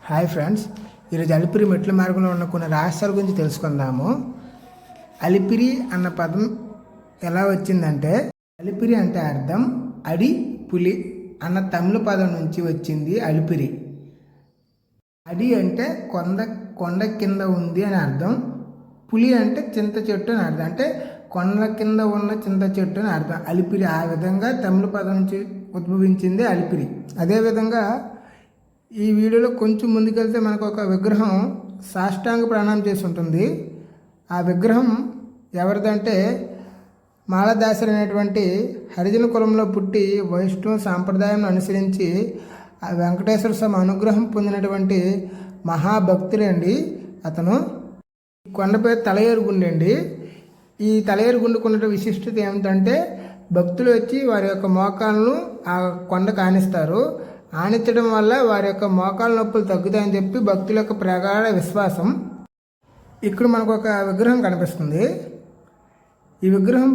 Hi friends, ఈరోజు అలిపిరి మెట్ల మార్గంలో ఉన్న కొన్ని రహస్యాల గురించి తెలుసుకుందాము. అలిపిరి అన్న పదం ఎలా వచ్చిందంటే, అలిపిరి అంటే అర్థం అడి పులి అన్న తమిళ పదం నుంచి వచ్చింది అలిపిరి. అడి అంటే కొండ కింద ఉంది అని అర్థం. పులి అంటే చింత చెట్టు అని అర్థం, అంటే కొండ కింద ఉన్న చింత చెట్టు అని అర్థం. అలిపిరి ఆ విధంగా తమిళ పదం నుంచి ఉద్భవించింది అలిపిరి. అదేవిధంగా ఈ వీడియోలో కొంచెం ముందుకెళ్తే మనకు ఒక విగ్రహం సాష్టాంగ ప్రణామం చేసి ఉంటుంది. ఆ విగ్రహం ఎవరిదంటే మాలదాసరి అనేటువంటి హరిజన కులంలో పుట్టి వైష్ణవ సాంప్రదాయం అనుసరించి ఆ వెంకటేశ్వర స్వామి అనుగ్రహం పొందినటువంటి మహాభక్తుడండి అతను. కొండపై తలయేరుగుండి అండి. ఈ తలయేరుగుండుకున్న విశిష్టత ఏమిటంటే, భక్తులు వచ్చి వారి యొక్క మోకాలను ఆ కొండకు ఆనిస్తారు. ఆనించడం వల్ల వారి యొక్క మోకాల నొప్పులు తగ్గుతాయని చెప్పి భక్తుల యొక్క ప్రగాఢ విశ్వాసం. ఇక్కడ మనకు ఒక విగ్రహం కనిపిస్తుంది. ఈ విగ్రహం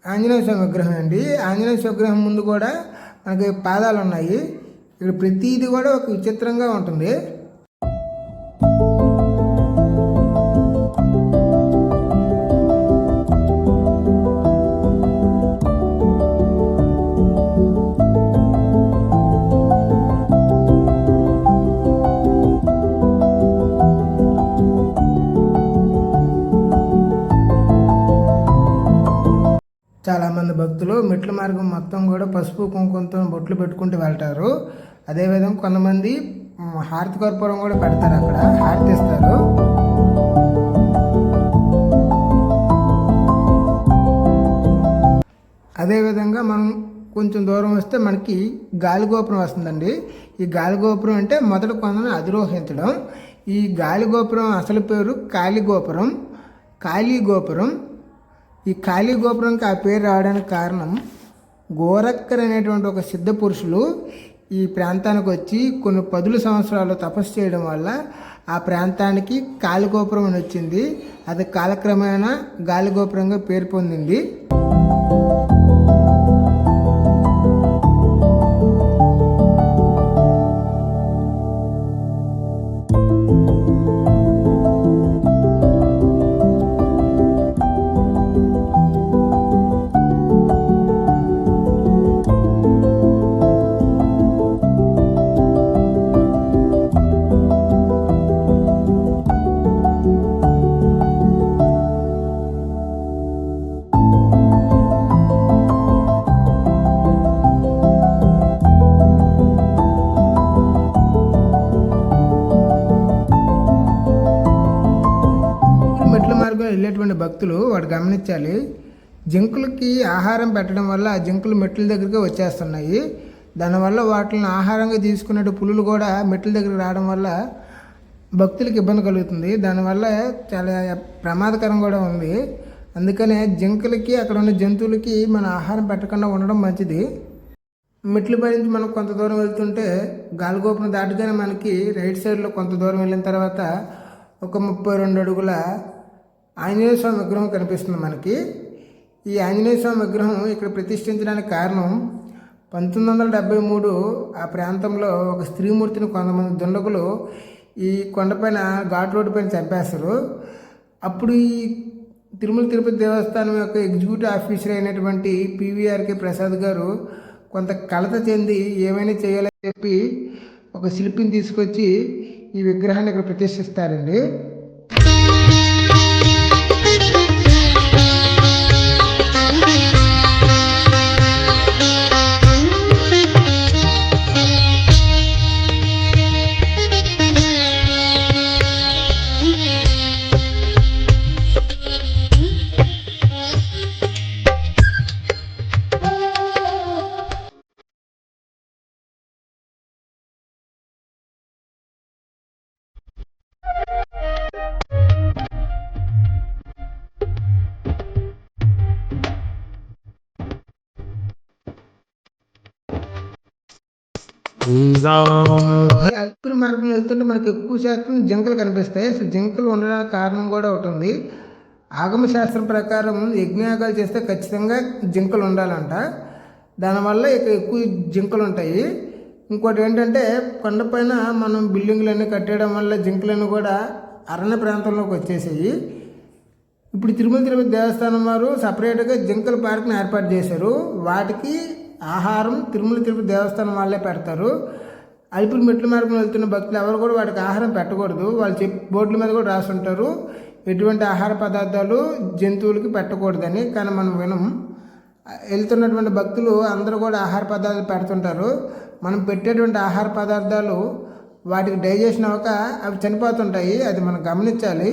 ఆంజనేయ స్వామి విగ్రహం అండి. ఆంజనేయ స్వామి విగ్రహం ముందు కూడా మనకి పాదాలు ఉన్నాయి. ఇక్కడ ప్రతిదీ కూడా ఒక విచిత్రంగా ఉంటుంది. చాలామంది భక్తులు మెట్ల మార్గం మొత్తం కూడా పసుపు కుంకుమతో బొట్లు పెట్టుకుంటూ వెళ్తారు. అదేవిధంగా కొంతమంది హారతి కర్పూరం కూడా పెడతారు, అక్కడ హారతి ఇస్తారు. అదేవిధంగా మనం కొంచెం దూరం వస్తే మనకి గాలిగోపురం వస్తుందండి. ఈ గాలిగోపురం అంటే మొదటి కొండను అధిరోహించడం. ఈ గాలిగోపురం అసలు పేరు కాళీగోపురం. కాళీగోపురం. ఈ కాళీగోపురంకి ఆ పేరు రావడానికి కారణం, గోరక్కర్ అనేటువంటి ఒక సిద్ధ పురుషులు ఈ ప్రాంతానికి వచ్చి కొన్ని 10 సంవత్సరాలు తపస్సు చేయడం వల్ల ఆ ప్రాంతానికి కాళీగోపురం అని వచ్చింది. అది కాలక్రమేణా గాలిగోపురంగా పేరు పొందింది. వెళ్ళేటువంటి భక్తులు వాడు గమనించాలి. జింకలకి ఆహారం పెట్టడం వల్ల ఆ జింకలు మెట్ల దగ్గరికి వచ్చేస్తున్నాయి. దానివల్ల వాటిని ఆహారంగా తీసుకునే పులులు కూడా మెట్ల దగ్గరికి రావడం వల్ల భక్తులకు ఇబ్బంది కలుగుతుంది. దానివల్ల చాలా ప్రమాదకరం కూడా ఉంది. అందుకనే జింకలకి అక్కడ ఉన్న జంతువులకి మన ఆహారం పెట్టకుండా ఉండడం మంచిది. మెట్లు పై నుంచి మనం కొంత దూరం వెళ్తుంటే గాలిగోపురం దాటుగానే మనకి రైట్ సైడ్లో కొంత దూరం వెళ్ళిన తర్వాత ఒక 32 అడుగుల ఆంజనేయ స్వామి విగ్రహం కనిపిస్తుంది మనకి. ఈ ఆంజనేయ స్వామి విగ్రహం ఇక్కడ ప్రతిష్ఠించడానికి కారణం, 1973 ఆ ప్రాంతంలో ఒక స్త్రీమూర్తిని కొంతమంది దుండగులు ఈ కొండపైన ఘాట్ రోడ్డు పైన చంపేస్తారు. అప్పుడు ఈ తిరుమల తిరుపతి దేవస్థానం యొక్క ఎగ్జిక్యూటివ్ ఆఫీసర్ అయినటువంటి పివిఆర్కే ప్రసాద్ గారు కొంత కలత చెంది ఏమైనా చేయాలని చెప్పి ఒక శిల్పిని తీసుకొచ్చి ఈ విగ్రహాన్ని ఇక్కడ ప్రతిష్ఠిస్తారండి. అలిపిరి మార్గం వెళ్తుంటే మనకు ఎక్కువ శాతం జింకలు కనిపిస్తాయి. అసలు జింకలు ఉండడానికి కారణం కూడా ఒకటి ఉంది. ఆగమ శాస్త్రం ప్రకారం యజ్ఞయాగాలు చేస్తే ఖచ్చితంగా జింకలు ఉండాలంట. దానివల్ల ఇక్కడ ఎక్కువ జింకలు ఉంటాయి. ఇంకోటి ఏంటంటే కొండపైన మనం బిల్డింగ్లన్నీ కట్టేయడం వల్ల జింకలన్నీ కూడా అరణ్య ప్రాంతంలోకి వచ్చేసాయి. ఇప్పుడు తిరుపతి దేవస్థానం వారు సపరేట్గా జింకల పార్క్ని ఏర్పాటు చేశారు. వాటికి ఆహారం తిరుపతి దేవస్థానం వాళ్ళే పెడతారు. అలిపిరి మెట్ల మార్గం వెళ్తున్న భక్తులు ఎవరు కూడా వాటికి ఆహారం పెట్టకూడదు. వాళ్ళు బోర్డుల మీద కూడా రాసి ఉంటారు ఎటువంటి ఆహార పదార్థాలు జంతువులకి పెట్టకూడదని. కానీ మనం వినం. వెళ్తున్నటువంటి భక్తులు అందరూ కూడా ఆహార పదార్థాలు పెడుతుంటారు. మనం పెట్టేటువంటి ఆహార పదార్థాలు వాటికి డైజెషన్ అవ్వక అవి చనిపోతుంటాయి. అది మనం గమనించాలి.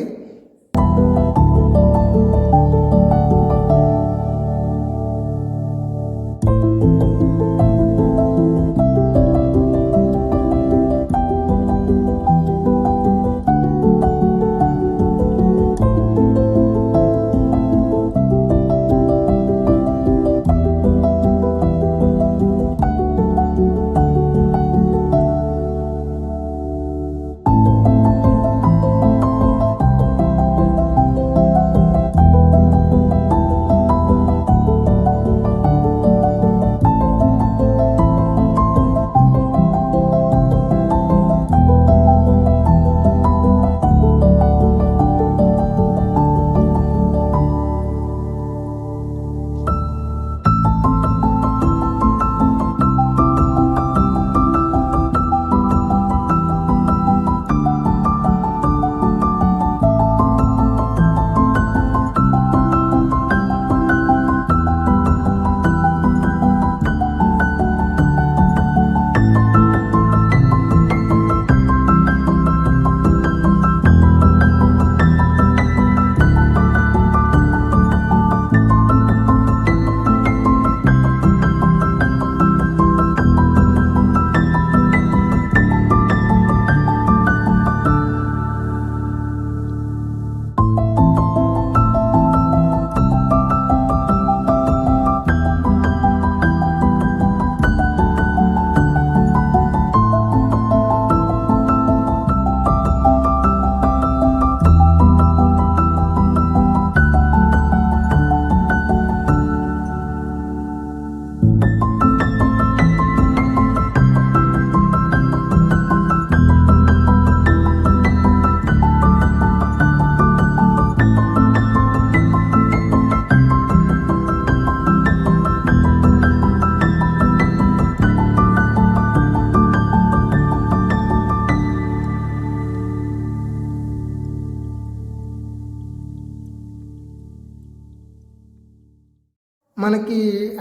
మనకి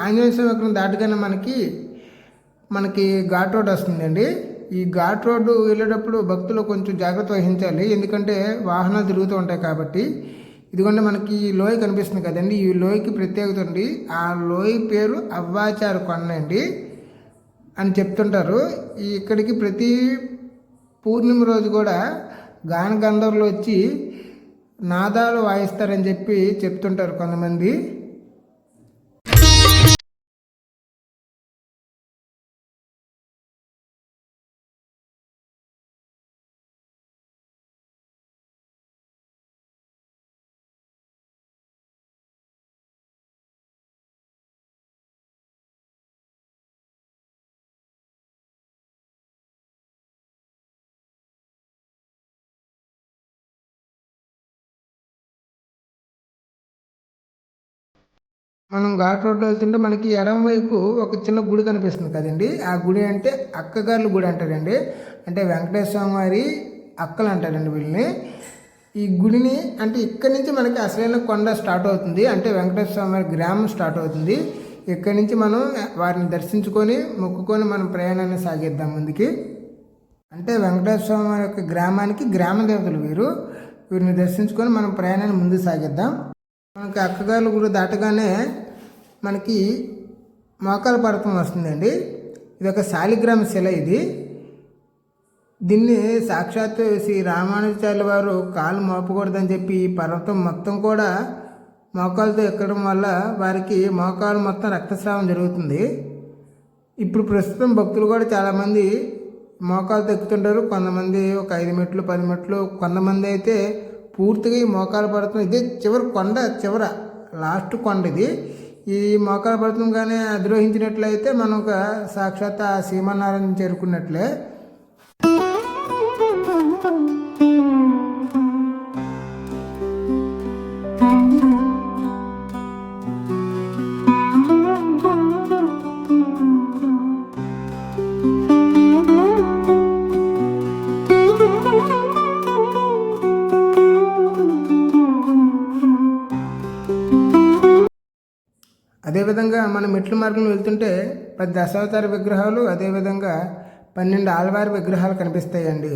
ఆంజనేయ స్వామి విగ్రహం దాటగానే మనకి ఘాట్ రోడ్ వస్తుందండి. ఈ ఘాట్ రోడ్డు వెళ్ళేటప్పుడు భక్తులు కొంచెం జాగ్రత్త వహించాలి. ఎందుకంటే వాహనాలు తిరుగుతూ ఉంటాయి కాబట్టి. ఇదిగోండి మనకి లోయ కనిపిస్తుంది కదండి. ఈ లోయకి ప్రత్యేకత ఉంది. ఆ లోయ పేరు అవ్వాచారు కొండ అండి అని చెప్తుంటారు. ఇక్కడికి ప్రతి పూర్ణిమ రోజు కూడా గాన గంధర్వులు వచ్చి నాదాలు వాయిస్తారని చెప్తుంటారు కొంతమంది. మనం ఘాట్ రోడ్లో వెళ్తుంటే మనకి ఎడమ వైపు ఒక చిన్న గుడి కనిపిస్తుంది కదండి. ఆ గుడి అంటే అక్కగారుల గుడి అంటారండి. అంటే వెంకటేశ్వర స్వామి వారి అక్కలు అంటారండి వీళ్ళని. ఈ గుడిని అంటే ఇక్కడి నుంచి మనకి అసలైన కొండ స్టార్ట్ అవుతుంది. అంటే వెంకటేశ్వర స్వామి వారి గ్రామం స్టార్ట్ అవుతుంది. ఇక్కడి నుంచి మనం వారిని దర్శించుకొని మొక్కుకొని మనం ప్రయాణాన్ని సాగిద్దాం ముందుకి. అంటే వెంకటేశ్వర స్వామి వారి యొక్క గ్రామానికి గ్రామ దేవతలు వీరిని దర్శించుకొని మనం ప్రయాణాన్ని ముందుకు సాగిద్దాం. మనకి అక్కగారుల గుడి దాటగానే మనకి మోకాల పర్వతం వస్తుందండి. ఇది ఒక శాలిగ్రామ శిల. దీన్ని సాక్షాత్ శ్రీ రామానుజాచార్యుల వారు కాలు మోపకూడదని చెప్పి ఈ పర్వతం మొత్తం కూడా మోకాలతో ఎక్కడం వల్ల వారికి మోకాలు మొత్తం రక్తస్రావం జరుగుతుంది. ఇప్పుడు ప్రస్తుతం భక్తులు కూడా చాలామంది మోకాలతో ఎక్కుతుంటారు. కొంతమంది ఒక 5 మెట్లు 10 మెట్లు, కొంతమంది అయితే పూర్తిగా ఈ మోకాలు పడుతుంది. ఇదే చివరి కొండ, లాస్ట్ కొండ ఇది. ఈ మోకాల పర్వతం కానీ అధిరోహించినట్లయితే మనం ఒక సాక్షాత్ ఆ శ్రీమన్నారాయణ చేరుకున్నట్లే. అదేవిధంగా మనం మెట్ల మార్గంలో వెళ్తుంటే 10 దశావతార విగ్రహాలు, అదేవిధంగా 12 ఆళ్వారి విగ్రహాలు కనిపిస్తాయండి.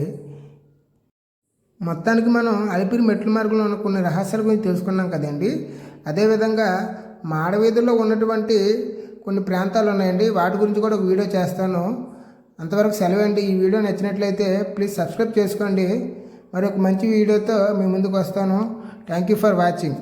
మొత్తానికి మనం అలిపిరి మెట్ల మార్గంలో ఉన్న కొన్ని రహస్యాల గురించి తెలుసుకున్నాం కదండి. అదేవిధంగా మాడవీధుల్లో ఉన్నటువంటి కొన్ని ప్రాంతాలు ఉన్నాయండి, వాటి గురించి కూడా ఒక వీడియో చేస్తాను. అంతవరకు సెలవండి. ఈ వీడియో నచ్చినట్లయితే ప్లీజ్ సబ్స్క్రైబ్ చేసుకోండి. మరి ఒక మంచి వీడియోతో మీ ముందుకు వస్తాను. Thank you for watching.